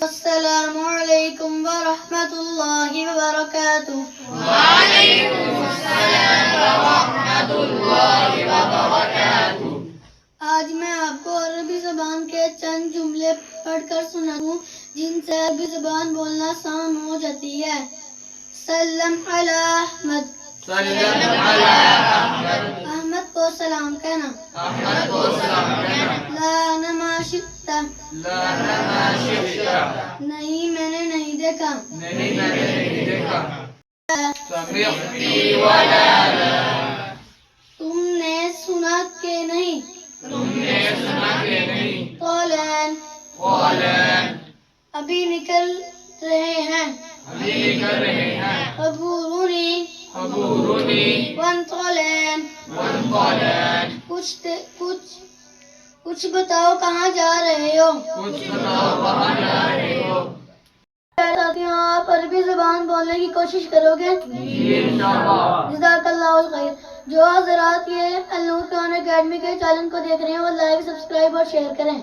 السلام علیکم ورحمۃ اللہ وبرکاتہ. وعلیکم السلام ورحمۃ اللہ وبرکاتہ. آج میں آپ کو عربی زبان کے چند جملے پڑھ کر سناؤں جن سے عربی زبان بولنا آسان ہو جاتی ہے. سلم علی احمد. سلم علی احمد. احمد کو سلام کہنا. احمد کو سلام کہنا. لا نما شئت. لا ما شئت. نہیں میں نے نہیں دیکھا. نہیں میں نے نہیں دیکھا. سمعتی ولا لا. تم نے سنا کہ نہیں. تم نے سنا کہ نہیں. قولان. قولان. ابھی نکل رہے ہیں. ابھی نکل رہے ہیں. عبورنی. عبورنی. وانطلان. وانطلان. کچھ بتاؤ کہاں جا رہے ہو. کچھ بتاؤ کہاں جا رہے ہو. ساتھیوں آپ عربی زبان بولنے کی کوشش کرو گے؟ جی انشاءاللہ. جزاک اللہ الخیر. جو حضرات یہ النور قرآن اکیڈمی کے چینل کو دیکھ رہے ہیں وہ لائک، سبسکرائب اور شیئر کریں.